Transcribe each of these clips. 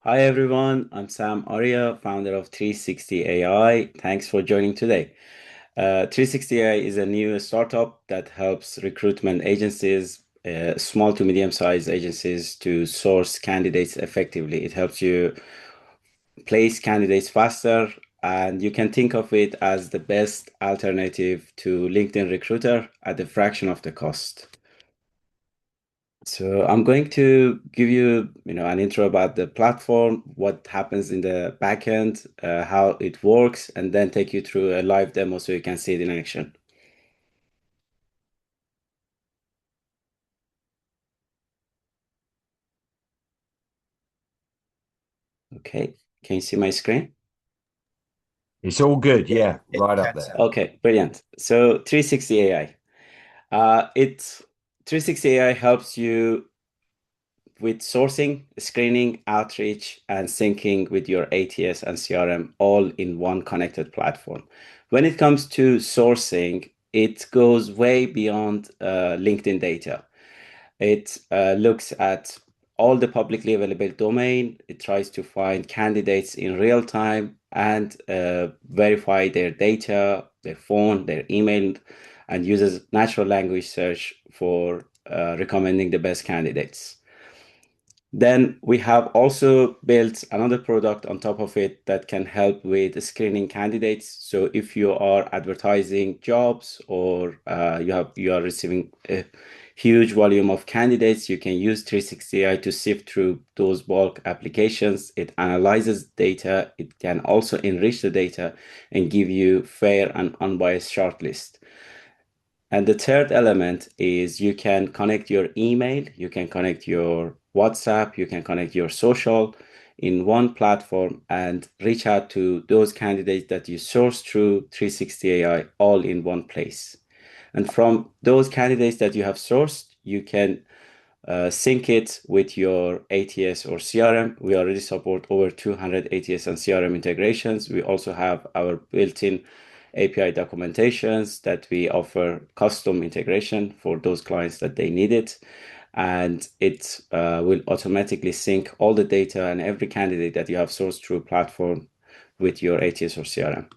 Hi everyone, I'm Sam Arya, founder of 360 AI. Thanks for joining today. 360 AI is a new startup that helps recruitment agencies, small to medium-sized agencies, to source candidates effectively. It helps you place candidates faster, and you can think of it as the best alternative to LinkedIn Recruiter at a fraction of the cost. So I'm going to give you, an intro about the platform, what happens in the backend, how it works, and then take you through a live demo so you can see it in action. Okay, can you see my screen? It's all good, yeah, right up there. Okay, brilliant. So 360 AI. It 360 AI helps you with sourcing, screening, outreach, and syncing with your ATS and CRM all in one connected platform. When it comes to sourcing, it goes way beyond LinkedIn data. It looks at all the publicly available domain. It tries to find candidates in real time and verify their data, their phone, their email, and uses natural language search for recommending the best candidates. Then we have also built another product on top of it that can help with screening candidates. So if you are advertising jobs or you are receiving a huge volume of candidates, you can use 360 AI to sift through those bulk applications. It analyzes data. It can also enrich the data and give you fair and unbiased shortlist. And the third element is you can connect your email, you can connect your WhatsApp, you can connect your social in one platform and reach out to those candidates that you source through 360 AI all in one place. And from those candidates that you have sourced, you can sync it with your ATS or CRM. We already support over 200 ATS and CRM integrations. We also have our built-in API documentations that we offer custom integration for those clients that they need it. And it will automatically sync all the data and every candidate that you have sourced through platform with your ATS or CRM.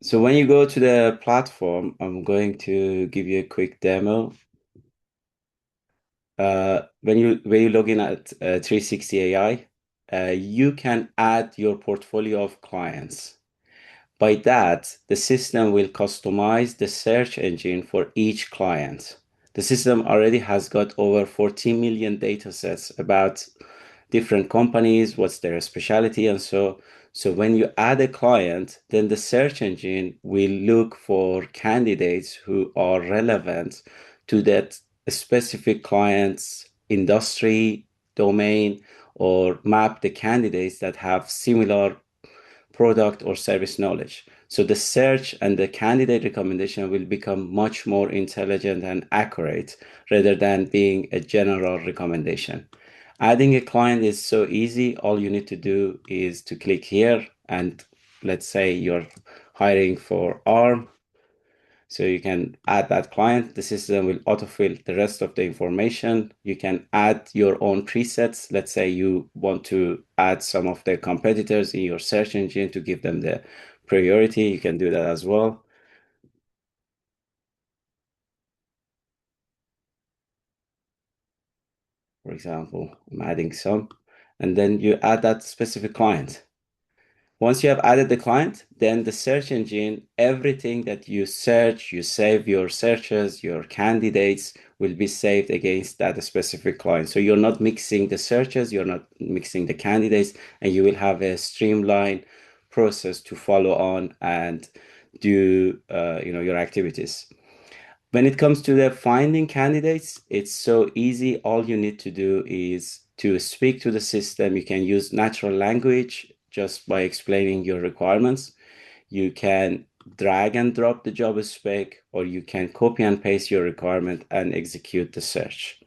So when you go to the platform, I'm going to give you a quick demo. When you log in at 360 AI, you can add your portfolio of clients. By that, the system will customize the search engine for each client. The system already has got over 14 million data sets about different companies, what's their specialty, and so when you add a client, then the search engine will look for candidates who are relevant to that specific client's industry, domain, or map the candidates that have similar product or service knowledge. So the search and the candidate recommendation will become much more intelligent and accurate rather than being a general recommendation. Adding a client is so easy. All you need to do is to click here and let's say you're hiring for ARM. So you can add that client. The system will autofill the rest of the information. You can add your own presets. Let's say you want to add some of the competitors in your search engine to give them the priority. You can do that as well. For example, I'm adding some, and then you add that specific client. Once you have added the client, then the search engine, everything that you search, you save your searches, your candidates will be saved against that specific client. So you're not mixing the searches, you're not mixing the candidates, and you will have a streamlined process to follow on and do your activities. When it comes to the finding candidates, it's so easy. All you need to do is to speak to the system. You can use natural language just by explaining your requirements. You can drag and drop the job spec, or you can copy and paste your requirement and execute the search.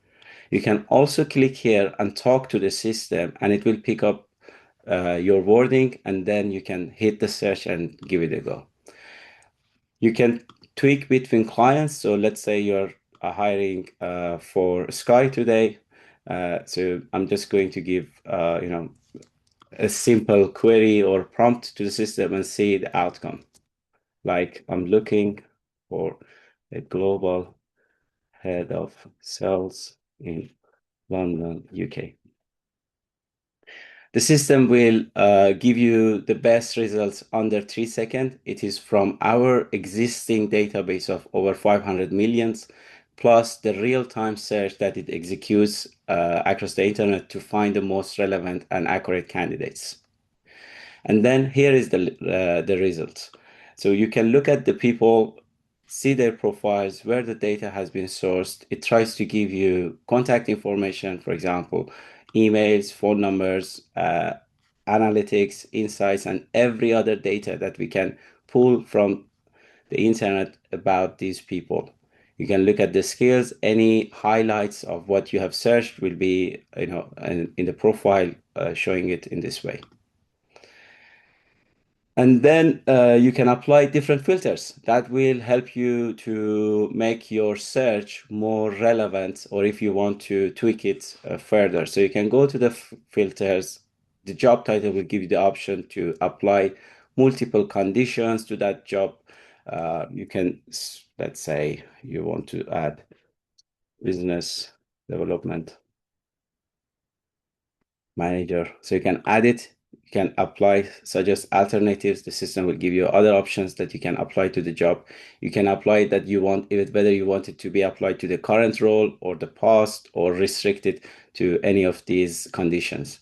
You can also click here and talk to the system, and it will pick up your wording, and then you can hit the search and give it a go. You can tweak between clients. So let's say you're hiring for Sky today. So I'm just going to give, a simple query or prompt to the system and see the outcome. Like I'm looking for a global head of sales in London, UK. The system will give you the best results under 3 seconds. It is from our existing database of over 500 millions, plus the real-time search that it executes across the internet to find the most relevant and accurate candidates. And then here is the results. So you can look at the people, see their profiles, where the data has been sourced. It tries to give you contact information, for example, emails, phone numbers, analytics, insights, and every other data that we can pull from the internet about these people. You can look at the skills. Any highlights of what you have searched will be, in the profile, showing it in this way. And then you can apply different filters that will help you to make your search more relevant, or if you want to tweak it further. So you can go to the filters. The job title will give you the option to apply multiple conditions to that job. You can, let's say, you want to add business development manager. So you can add it, you can apply, suggest alternatives. The system will give you other options that you can apply to the job. You can apply that you want it, whether you want it to be applied to the current role or the past, or restrict it to any of these conditions.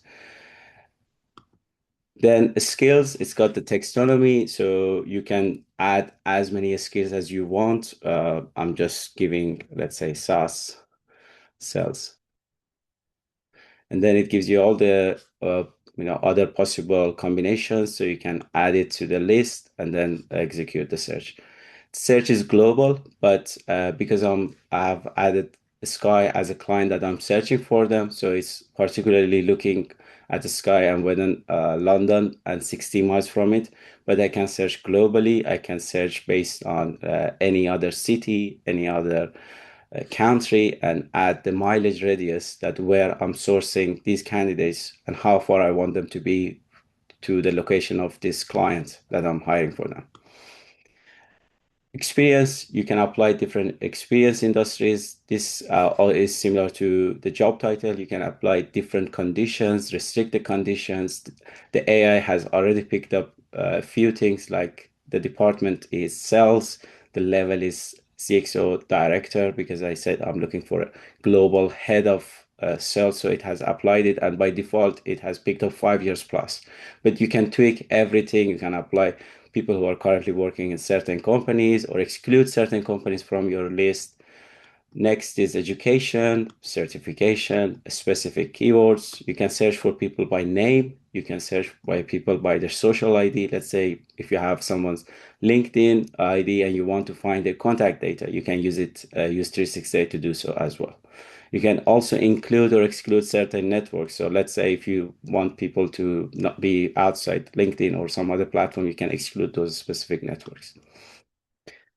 Then skills, it's got the taxonomy, so you can add as many skills as you want. I'm just giving, let's say, SaaS sales. And then it gives you all the other possible combinations, so you can add it to the list and then execute the search. Search is global, but because I've added Sky as a client that I'm searching for them, so it's particularly looking at the Sky and within London and 60 miles from it. But I can search globally. I can search based on any other city, any other country, and add the mileage radius, that where I'm sourcing these candidates and how far I want them to be to the location of this client that I'm hiring for them. Experience, you can apply different experience industries. This all is similar to the job title. You can apply different conditions, restrict the conditions. The AI has already picked up a few things, like the department is sales, the level is CXO director, because I said I'm looking for a global head of sales. So it has applied it, and by default, it has picked up 5 years plus. But you can tweak everything. You can apply people who are currently working in certain companies, or exclude certain companies from your list. Next is education, certification, specific keywords. You can search for people by name. You can search by people by their social ID. Let's say if you have someone's LinkedIn ID and you want to find their contact data, you can use 368 to do so as well. You can also include or exclude certain networks. So let's say if you want people to not be outside LinkedIn or some other platform, you can exclude those specific networks.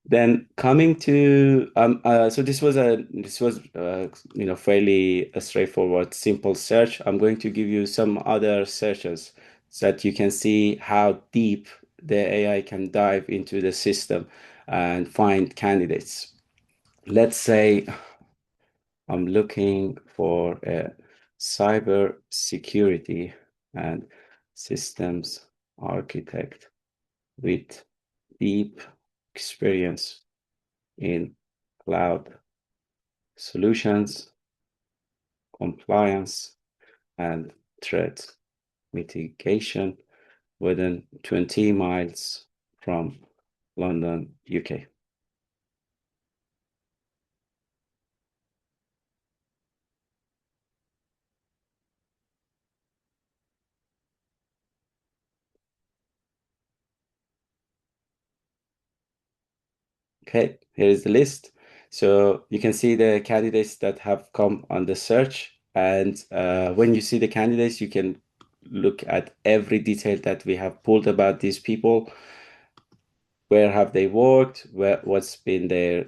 Then coming to so this was fairly a straightforward, simple search. I'm going to give you some other searches so that you can see how deep the AI can dive into the system and find candidates. Let's say I'm looking for a cyber security and systems architect with deep experience in cloud solutions, compliance, and threat mitigation within 20 miles from London, UK. Okay, here is the list. So you can see the candidates that have come on the search. And when you see the candidates, you can look at every detail that we have pulled about these people. Where have they worked? What's been their,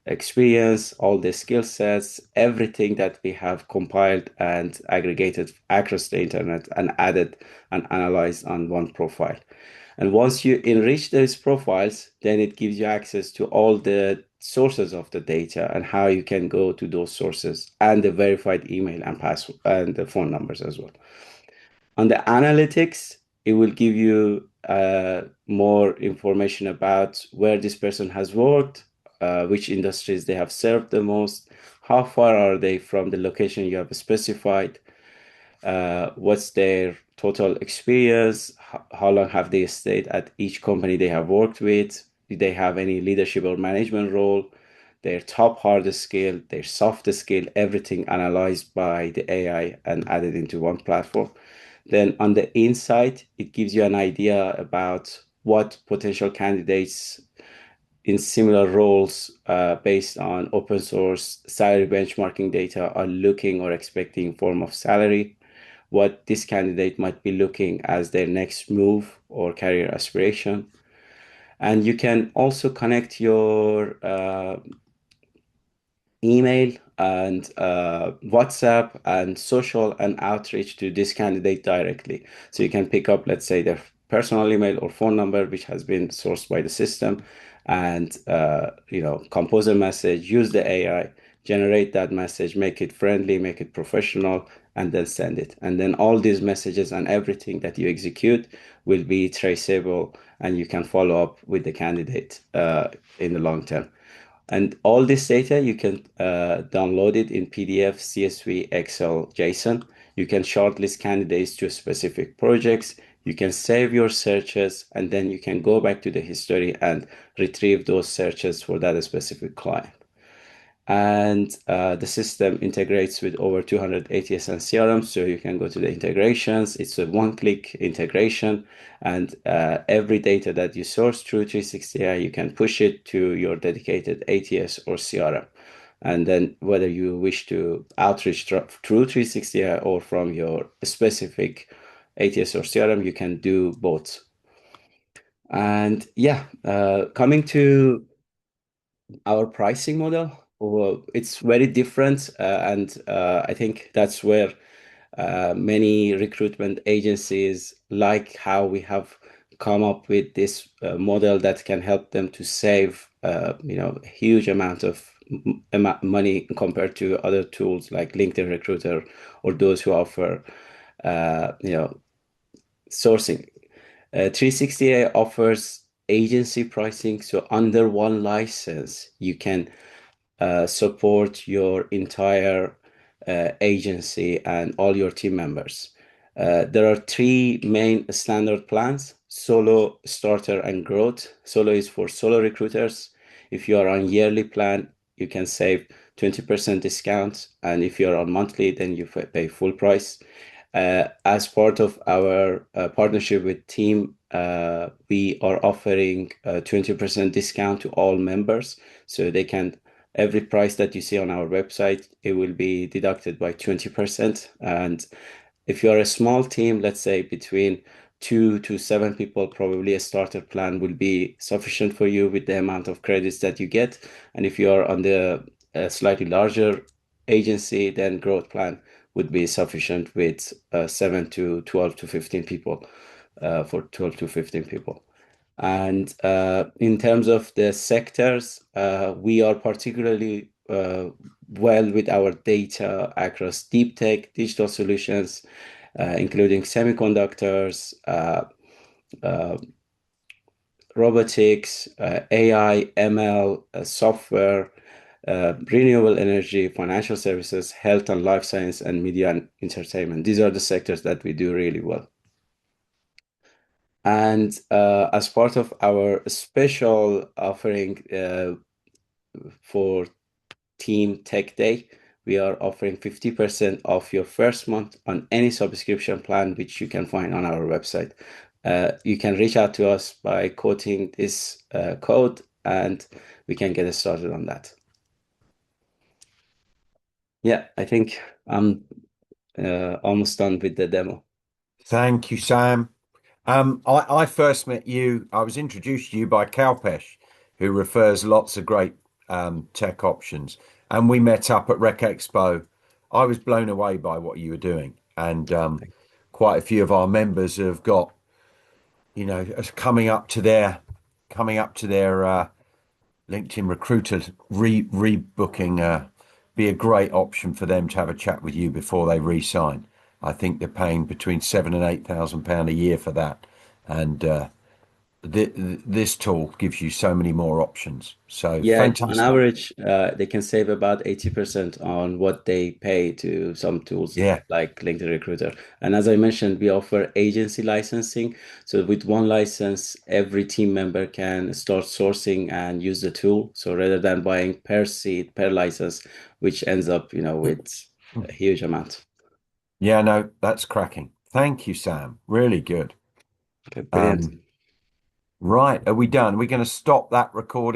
experience, all the skill sets, everything that we have compiled and aggregated across the internet and added and analyzed on one profile. And once you enrich those profiles, then it gives you access to all the sources of the data and how you can go to those sources and the verified email and password and the phone numbers as well. On the analytics, it will give you more information about where this person has worked, which industries they have served the most, how far are they from the location you have specified, what's their total experience, how long have they stayed at each company they have worked with, do they have any leadership or management role, their top hard skill, their soft skill, everything analyzed by the AI and added into one platform. Then on the inside, it gives you an idea about what potential candidates in similar roles based on open source salary benchmarking data are looking or expecting in form of salary, what this candidate might be looking as their next move or career aspiration. And you can also connect your email and WhatsApp and social and outreach to this candidate directly. So you can pick up, let's say, their personal email or phone number, which has been sourced by the system, and compose a message, use the AI, generate that message, make it friendly, make it professional, and then send it. And then all these messages and everything that you execute will be traceable, and you can follow up with the candidate in the long term. And all this data, you can download it in PDF, CSV, Excel, JSON. You can shortlist candidates to specific projects. You can save your searches, and then you can go back to the history and retrieve those searches for that specific client. And the system integrates with over 200 ATS and CRM, so you can go to the integrations. It's a one-click integration, and every data that you source through 360AI, you can push it to your dedicated ATS or CRM. And then whether you wish to outreach through 360AI or from your specific ATS or CRM, you can do both. And yeah, coming to our pricing model, well, it's very different, and I think that's where many recruitment agencies like how we have come up with this model that can help them to save, a huge amount of money compared to other tools like LinkedIn Recruiter or those who offer, sourcing. 360 offers agency pricing, so under one license, you can support your entire agency and all your team members. There are three main standard plans: solo, starter, and growth. Solo is for solo recruiters. If you are on yearly plan, you can save 20% discount. And if you're on monthly, then you pay full price. As part of our partnership with Team, we are offering a 20% discount to all members. So they can, every price that you see on our website, it will be deducted by 20%. And if you're a small team, let's say between 2 to 7 people, probably a starter plan will be sufficient for you with the amount of credits that you get. And if you're on the slightly larger agency, then growth plan would be sufficient with 7 to 12 to 15 people, for 12 to 15 people. And in terms of the sectors, we are particularly well with our data across deep tech, digital solutions, including semiconductors, uh, robotics, AI, ML, software, renewable energy, financial services, health and life science, and media and entertainment. These are the sectors that we do really well. And as part of our special offering for Team Tech Day, we are offering 50% off your first month on any subscription plan, which you can find on our website. You can reach out to us by quoting this code, and we can get started on that. Yeah, I think I'm almost done with the demo. Thank you, Sam. I first met you, I was introduced to you by Kalpesh, who refers lots of great tech options. And we met up at Rec Expo. I was blown away by what you were doing, and quite a few of our members have got, coming up to their LinkedIn recruiter rebooking. Be a great option for them to have a chat with you before they re-sign. I think they're paying between £7,000 and £8,000 a year for that, and this tool gives you so many more options. So Yeah, on fantastic. average, they can save about 80% on what they pay to some tools Yeah. like LinkedIn Recruiter. And as I mentioned, we offer agency licensing. So with one license, every team member can start sourcing and use the tool. So rather than buying per seat, per license, which ends up, with a huge amount. Yeah, no, that's cracking. Thank you, Sam. Really good. Okay, brilliant. Um, right, are we done? Are we going to stop that recording?